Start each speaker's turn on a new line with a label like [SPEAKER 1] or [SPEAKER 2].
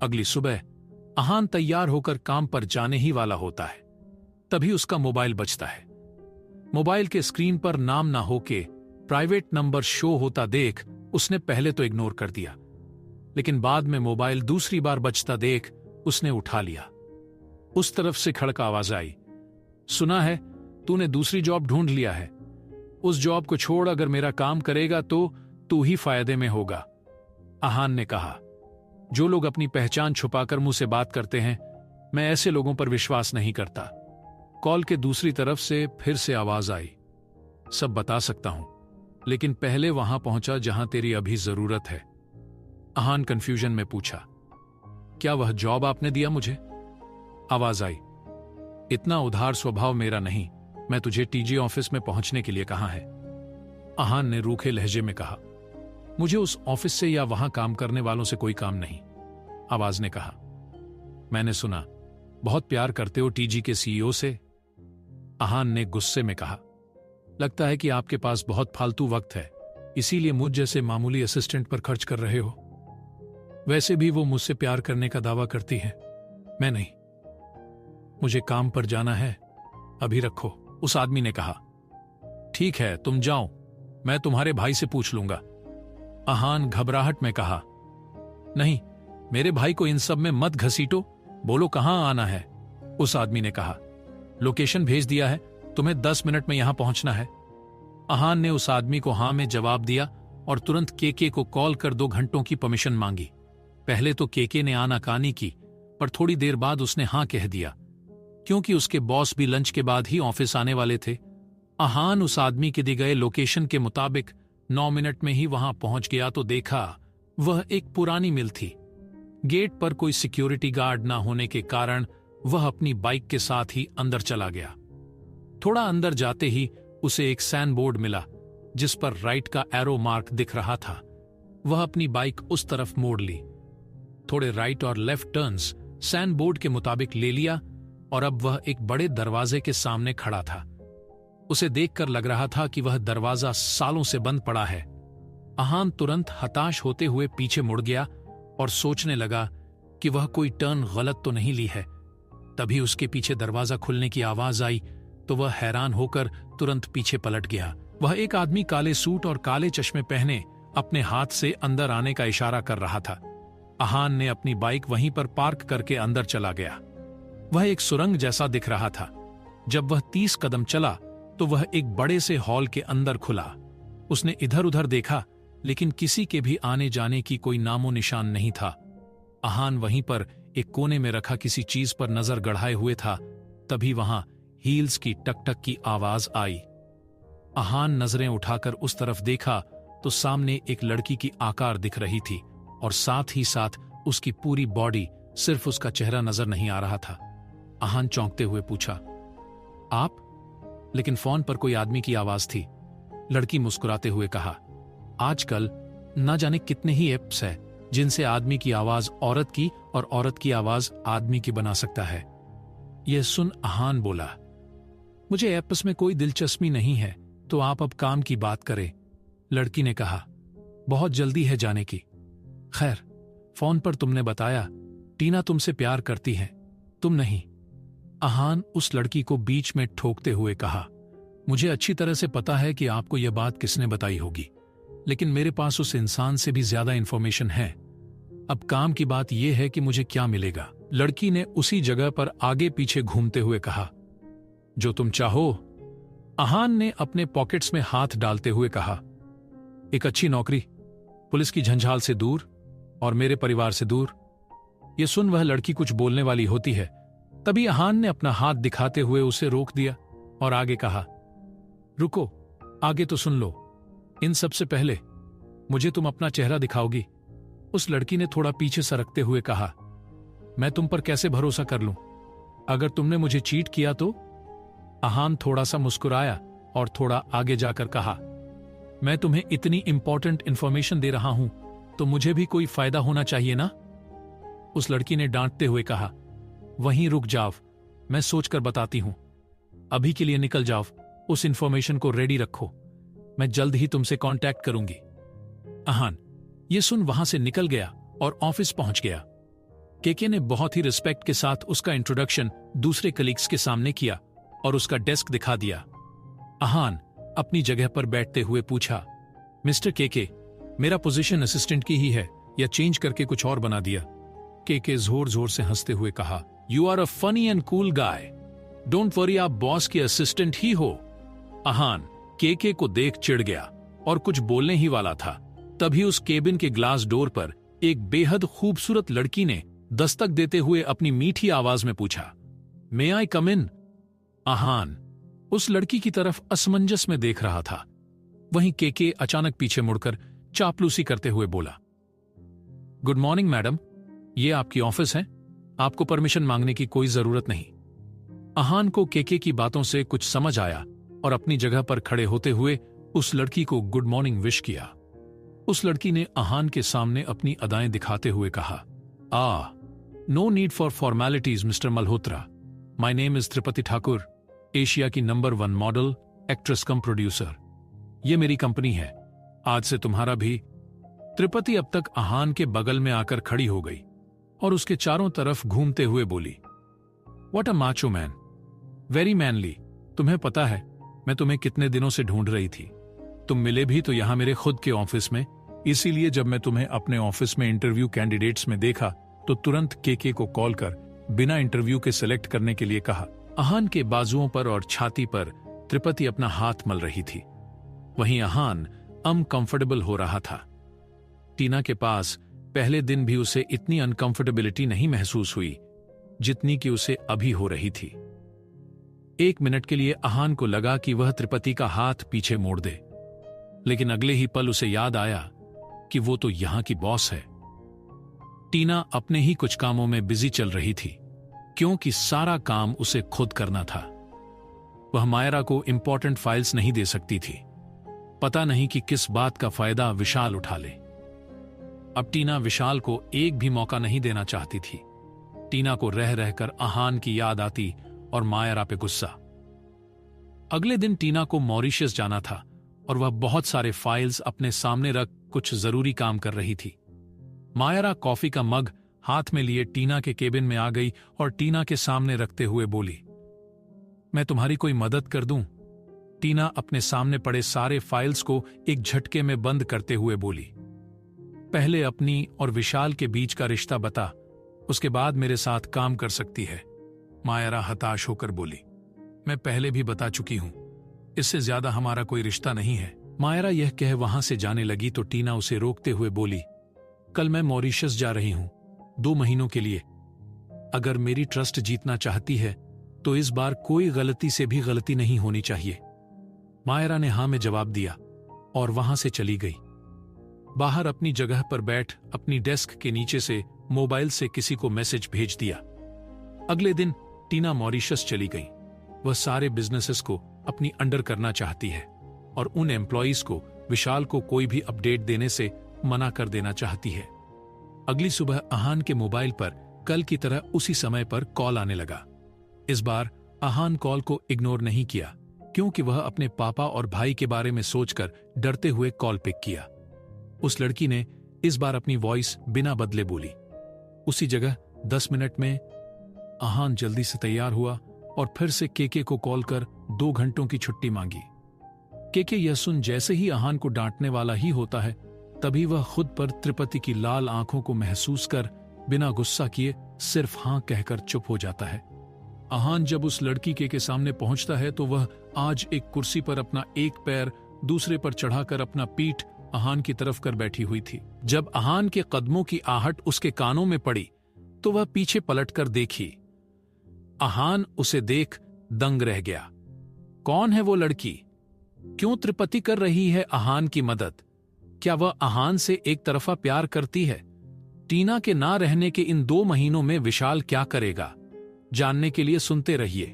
[SPEAKER 1] अगली सुबह अहान तैयार होकर काम पर जाने ही वाला होता है, तभी उसका मोबाइल बजता है। मोबाइल के स्क्रीन पर नाम ना होके प्राइवेट नंबर शो होता देख उसने पहले तो इग्नोर कर दिया, लेकिन बाद में मोबाइल दूसरी बार बजता देख उसने उठा लिया। उस तरफ से खड़क आवाज आई, सुना है तूने दूसरी जॉब ढूंढ लिया है। उस जॉब को छोड़ अगर मेरा काम करेगा तो तू ही फायदे में होगा। अहान ने कहा, जो लोग अपनी पहचान छुपाकर मुंह से बात करते हैं, मैं ऐसे लोगों पर विश्वास नहीं करता। कॉल के दूसरी तरफ से फिर से आवाज आई, सब बता सकता हूं, लेकिन पहले वहां पहुंचा जहां तेरी अभी जरूरत है। अहान कंफ्यूजन में पूछा, क्या वह जॉब आपने दिया मुझे? आवाज आई, इतना उधार स्वभाव मेरा नहीं, मैं तुझे टीजी ऑफिस में पहुंचने के लिए कहा है। अहान ने रूखे लहजे में कहा, मुझे उस ऑफिस से या वहां काम करने वालों से कोई काम नहीं। आवाज ने कहा, मैंने सुना बहुत प्यार करते हो टीजी के सीईओ से। अहान ने गुस्से में कहा, लगता है कि आपके पास बहुत फालतू वक्त है, इसीलिए मुझ जैसे मामूली असिस्टेंट पर खर्च कर रहे हो। वैसे भी वो मुझसे प्यार करने का दावा करती है, मैं नहीं। मुझे काम पर जाना है, अभी रखो। उस आदमी ने कहा, ठीक है तुम जाओ, मैं तुम्हारे भाई से पूछ लूंगा। अहान घबराहट में कहा, नहीं, मेरे भाई को इन सब में मत घसीटो, बोलो कहां आना है। उस आदमी ने कहा, लोकेशन भेज दिया है, तुम्हें 10 मिनट में यहां पहुंचना है। अहान ने उस आदमी को हां में जवाब दिया और तुरंत केके को कॉल कर 2 घंटों की परमिशन मांगी। पहले तो केके ने आनाकानी की, पर थोड़ी देर बाद उसने हां कह दिया, क्योंकि उसके बॉस भी लंच के बाद ही ऑफिस आने वाले थे। अहान उस आदमी के दिए गए लोकेशन के मुताबिक 9 मिनट में ही वहां पहुंच गया तो देखा वह एक पुरानी मिल थी। गेट पर कोई सिक्योरिटी गार्ड ना होने के कारण वह अपनी बाइक के साथ ही अंदर चला गया। थोड़ा अंदर जाते ही उसे एक साइन बोर्ड मिला जिस पर राइट का एरो मार्क दिख रहा था। वह अपनी बाइक उस तरफ मोड़ ली, थोड़े राइट और लेफ्ट टर्न्स साइन बोर्ड के मुताबिक ले लिया और अब वह एक बड़े दरवाजे के सामने खड़ा था। उसे देखकर लग रहा था कि वह दरवाजा सालों से बंद पड़ा है। अहान तुरंत हताश होते हुए पीछे मुड़ गया और सोचने लगा कि वह कोई टर्न गलत तो नहीं ली है। तभी उसके पीछे दरवाजा खुलने की आवाज आई तो वह हैरान होकर तुरंत पीछे पलट गया। वह एक आदमी काले सूट और काले चश्मे पहने अपने हाथ से अंदर आने का इशारा कर रहा था। अहान ने अपनी बाइक वहीं पर पार्क करके अंदर चला गया। वह एक सुरंग जैसा दिख रहा था। जब वह 30 कदम चला तो वह एक बड़े से हॉल के अंदर खुला। उसने इधर उधर देखा, लेकिन किसी के भी आने जाने की कोई नामो निशान नहीं था। अहान वहीं पर एक कोने में रखा किसी चीज पर नजर गड़ाए हुए था। तभी वहां हील्स की टक-टक की आवाज आई। अहान नजरें उठाकर उस तरफ देखा तो सामने एक लड़की की आकार दिख रही थी और साथ ही साथ उसकी पूरी बॉडी, सिर्फ उसका चेहरा नजर नहीं आ रहा था। अहान चौंकते हुए पूछा, आप? लेकिन फोन पर कोई आदमी की आवाज थी। लड़की मुस्कुराते हुए कहा, आजकल ना जाने कितने ही ऐप्स है जिनसे आदमी की आवाज औरत की और औरत की आवाज आदमी की बना सकता है। यह सुन अहान बोला, मुझे ऐप्स में कोई दिलचस्पी नहीं है, तो आप अब काम की बात करें। लड़की ने कहा, बहुत जल्दी है जाने की। खैर, फोन पर तुमने बताया टीना तुमसे प्यार करती है, तुम नहीं। अहान उस लड़की को बीच में ठोकते हुए कहा, मुझे अच्छी तरह से पता है कि आपको यह बात किसने बताई होगी, लेकिन मेरे पास उस इंसान से भी ज्यादा इंफॉर्मेशन है। अब काम की बात यह है कि मुझे क्या मिलेगा। लड़की ने उसी जगह पर आगे पीछे घूमते हुए कहा, जो तुम चाहो। अहान ने अपने पॉकेट्स में हाथ डालते हुए कहा, एक अच्छी नौकरी, पुलिस की झंझाल से दूर और मेरे परिवार से दूर। यह सुन वह लड़की कुछ बोलने वाली होती है, तभी अहान ने अपना हाथ दिखाते हुए उसे रोक दिया और आगे कहा, रुको, आगे तो सुन लो। इन सबसे पहले मुझे तुम अपना चेहरा दिखाओगी। उस लड़की ने थोड़ा पीछे सरकते हुए कहा, मैं तुम पर कैसे भरोसा कर लूं? अगर तुमने मुझे चीट किया तो? अहान थोड़ा सा मुस्कुराया और थोड़ा आगे जाकर कहा, मैं तुम्हें इतनी इंपॉर्टेंट इंफॉर्मेशन दे रहा हूं तो मुझे भी कोई फायदा होना चाहिए ना? उस लड़की ने डांटते हुए कहा, वहीं रुक जाओ, मैं सोचकर बताती हूं। अभी के लिए निकल जाओ, उस इंफॉर्मेशन को रेडी रखो, मैं जल्द ही तुमसे कांटेक्ट करूंगी। अहान ये सुन वहां से निकल गया और ऑफिस पहुंच गया। केके ने बहुत ही रिस्पेक्ट के साथ उसका इंट्रोडक्शन दूसरे कलीग्स के सामने किया और उसका डेस्क दिखा दिया। अहान अपनी जगह पर बैठते हुए पूछा, मिस्टर केके, मेरा पोजीशन असिस्टेंट की ही है या चेंज करके कुछ और बना दिया? केके जोर जोर से हंसते हुए कहा, you are a funny and cool guy, don't worry, आप बॉस के असिस्टेंट ही हो। अहान केके को देख चिढ़ गया और कुछ बोलने ही वाला था, तभी उस केबिन के ग्लास डोर पर एक बेहद खूबसूरत लड़की ने दस्तक देते हुए अपनी मीठी आवाज में पूछा, मे आई कम इन? अहान उस लड़की की तरफ असमंजस में देख रहा था। वहीं केके अचानक पीछे मुड़कर चापलूसी करते हुए बोला, गुड मॉर्निंग मैडम, ये आपकी ऑफिस है, आपको परमिशन मांगने की कोई जरूरत नहीं। अहान को केके की बातों से कुछ समझ आया और अपनी जगह पर खड़े होते हुए उस लड़की को गुड मॉर्निंग विश किया। उस लड़की ने अहान के सामने अपनी अदाएं दिखाते हुए कहा, no need for formalities mister Malhotra, my name is Tripati Thakur, Asia की number 1 model, actress cum producer. ये मेरी कंपनी है, आज से तुम्हारा भी। त्रिपति अब तक अहान के बगल में आकर खड़ी हो गई और उसके चारों तरफ घूमते हुए बोली, what a macho man, very manly. तुम्हें पता है मैं तुम्हें कितने दिनों से ढूंढ रही थी, तुम मिले भी तो यहां मेरे खुद के ऑफिस में, इसीलिए जब मैं तुम्हें अपने ऑफिस में इंटरव्यू कैंडिडेट्स में देखा तो तुरंत केके को कॉल कर बिना इंटरव्यू के सिलेक्ट करने के लिए कहा। अहान के बाजुओं पर और छाती पर त्रिपति अपना हाथ मल रही थी। वहीं अहान अनकंफर्टेबल हो रहा था। टीना के पास पहले दिन भी उसे इतनी अनकंफर्टेबिलिटी नहीं महसूस हुई जितनी कि उसे अभी हो रही थी। 1 मिनट के लिए अहान को लगा कि वह त्रिपति का हाथ पीछे मोड़ दे, लेकिन अगले ही पल उसे याद आया कि वो तो यहां की बॉस है। टीना अपने ही कुछ कामों में बिजी चल रही थी, क्योंकि सारा काम उसे खुद करना था। वह मायरा को इंपॉर्टेंट फाइल्स नहीं दे सकती थी। पता नहीं कि किस बात का फायदा विशाल उठा ले। अब टीना विशाल को एक भी मौका नहीं देना चाहती थी। टीना को रह रहकर अहान की याद आती और मायरा पे गुस्सा। अगले दिन टीना को मॉरिशस जाना था और वह बहुत सारे फाइल्स अपने सामने रख कुछ जरूरी काम कर रही थी। मायरा कॉफी का मग हाथ में लिए टीना के केबिन में आ गई और टीना के सामने रखते हुए बोली, मैं तुम्हारी कोई मदद कर दूं? टीना अपने सामने पड़े सारे फाइल्स को एक झटके में बंद करते हुए बोली, पहले अपनी और विशाल के बीच का रिश्ता बता, उसके बाद मेरे साथ काम कर सकती है। मायरा हताश होकर बोली, मैं पहले भी बता चुकी हूं, इससे ज्यादा हमारा कोई रिश्ता नहीं है। मायरा यह कह वहां से जाने लगी तो टीना उसे रोकते हुए बोली, कल मैं मॉरिशस जा रही हूं 2 महीनों के लिए। अगर मेरी ट्रस्ट जीतना चाहती है तो इस बार कोई गलती से भी गलती नहीं होनी चाहिए। मायरा ने हां में जवाब दिया और वहां से चली गई। बाहर अपनी जगह पर बैठ अपनी डेस्क के नीचे से मोबाइल से किसी को मैसेज भेज दिया। अगले दिन टीना मॉरिशस चली गई। वह सारे बिजनेसेस को अपनी अंडर करना चाहती है और उन एम्प्लॉइज को विशाल को कोई भी अपडेट देने से मना कर देना चाहती है। अगली सुबह अहान के मोबाइल पर कल की तरह उसी समय पर कॉल आने लगा। इस बार अहान कॉल को इग्नोर नहीं किया, क्योंकि वह अपने पापा और भाई के बारे में सोचकर डरते हुए कॉल पिक किया। उस लड़की ने इस बार अपनी वॉइस बिना बदले बोली। उसी जगह 10 मिनट में अहान जल्दी से तैयार हुआ और फिर से केके को कॉल कर 2 घंटों की छुट्टी मांगी। केके यह सुन जैसे ही अहान को डांटने वाला ही होता है, तभी वह खुद पर त्रिपति की लाल आंखों को महसूस कर बिना गुस्सा किए सिर्फ हां कहकर चुप हो जाता है। अहान जब उस लड़की के सामने पहुंचता है तो वह आज एक कुर्सी पर अपना एक पैर दूसरे पर चढ़ाकर अपना पीठ अहान की तरफ कर बैठी हुई थी। जब अहान के कदमों की आहट उसके कानों में पड़ी तो वह पीछे पलटकर देखी। अहान उसे देख दंग रह गया। कौन है वो लड़की? क्यों त्रिपति कर रही है अहान की मदद? क्या वह अहान से एक तरफा प्यार करती है? टीना के ना रहने के इन 2 महीनों में विशाल क्या करेगा? जानने के लिए सुनते रहिए।